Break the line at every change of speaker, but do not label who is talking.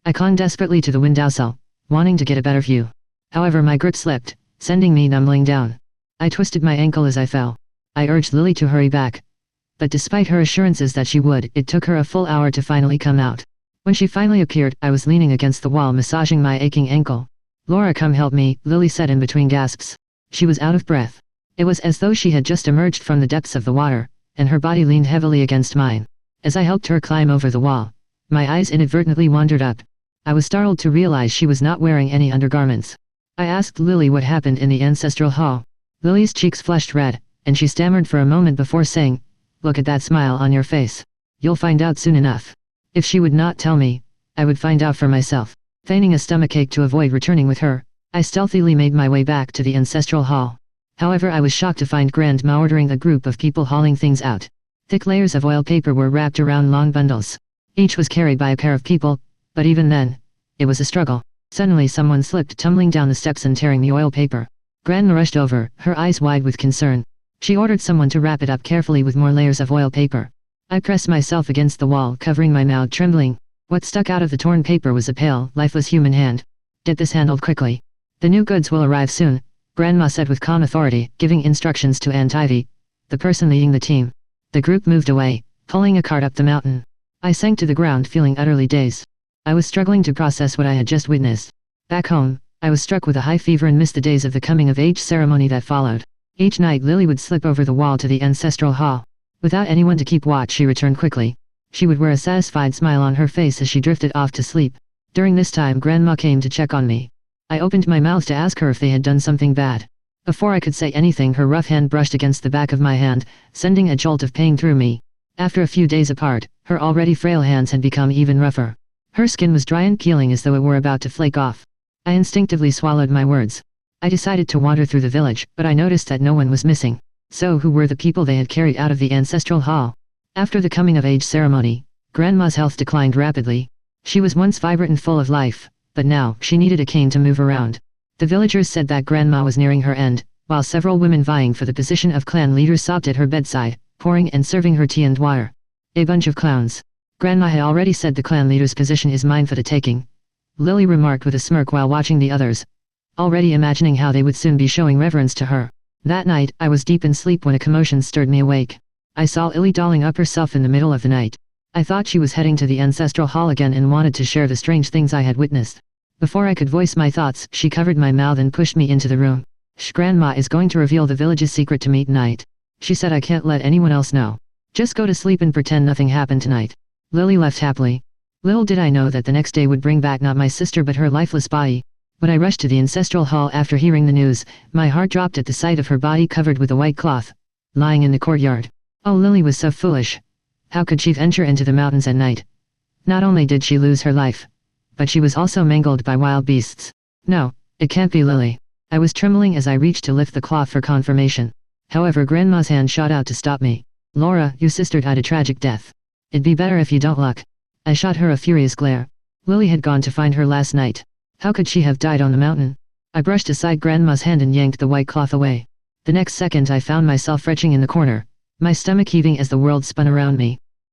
I clung desperately to the windowsill, wanting to get a better view. However, my grip slipped, sending me tumbling down. I twisted my ankle as I fell. I urged Lily to hurry back. But despite her assurances that she would, it took her a full hour to finally come out. When she finally appeared, I was leaning against the wall massaging my aching ankle. "Laura, come help me," Lily said in between gasps. She was out of breath. It was as though she had just emerged from the depths of the water, and her body leaned heavily against mine. As I helped her climb over the wall, my eyes inadvertently wandered up. I was startled to realize she was not wearing any undergarments. I asked Lily what happened in the ancestral hall. Lily's cheeks flushed red, and she stammered for a moment before saying, "Look at that smile on your face. You'll find out soon enough." If she would not tell me, I would find out for myself. Feigning a stomachache to avoid returning with her, I stealthily made my way back to the ancestral hall. However, I was shocked to find Grandma ordering a group of people hauling things out. Thick layers of oil paper were wrapped around long bundles. Each was carried by a pair of people, but even then, it was a struggle. Suddenly someone slipped tumbling down the steps and tearing the oil paper. Grandma rushed over, her eyes wide with concern. She ordered someone to wrap it up carefully with more layers of oil paper. I pressed myself against the wall, covering my mouth, trembling. What stuck out of the torn paper was a pale, lifeless human hand. "Get this handled quickly. The new goods will arrive soon," Grandma said with calm authority, giving instructions to Aunt Ivy, the person leading the team. The group moved away, pulling a cart up the mountain. I sank to the ground, feeling utterly dazed. I was struggling to process what I had just witnessed. Back home, I was struck with a high fever and missed the days of the coming-of-age ceremony that followed. Each night Lily would slip over the wall to the ancestral hall. Without anyone to keep watch, she returned quickly. She would wear a satisfied smile on her face as she drifted off to sleep. During this time, Grandma came to check on me. I opened my mouth to ask her if they had done something bad. Before I could say anything, her rough hand brushed against the back of my hand, sending a jolt of pain through me. After a few days apart, her already frail hands had become even rougher. Her skin was dry and peeling as though it were about to flake off. I instinctively swallowed my words. I decided to wander through the village, but I noticed that no one was missing. So who were the people they had carried out of the ancestral hall? After the coming-of-age ceremony, Grandma's health declined rapidly. She was once vibrant and full of life, but now she needed a cane to move around. The villagers said that Grandma was nearing her end, while several women vying for the position of clan leaders sobbed at her bedside, pouring and serving her tea and water. "A bunch of clowns. Grandma had already said the clan leader's position is mine for the taking," Lily remarked with a smirk while watching the others, already imagining how they would soon be showing reverence to her. That night, I was deep in sleep when a commotion stirred me awake. I saw Lily dolling up herself in the middle of the night. I thought she was heading to the ancestral hall again and wanted to share the strange things I had witnessed. Before I could voice my thoughts, she covered my mouth and pushed me into the room. "Grandma is going to reveal the village's secret to me tonight. She said I can't let anyone else know. Just go to sleep and pretend nothing happened tonight." Lily left happily. Little did I know that the next day would bring back not my sister but her lifeless body. When I rushed to the ancestral hall after hearing the news, my heart dropped at the sight of her body covered with a white cloth, lying in the courtyard. Oh, Lily was so foolish. How could she venture into the mountains at night? Not only did she lose her life, but she was also mangled by wild beasts. No, it can't be Lily. I was trembling as I reached to lift the cloth for confirmation. However, Grandma's hand shot out to stop me. "Laura, your sister died a tragic death. It'd be better if you don't look." I shot her a furious glare. Lily had gone to find her last night. How could she have died on the mountain? I brushed aside Grandma's hand and yanked the white cloth away. The next second I found myself retching in the corner, my stomach heaving as the world spun around me.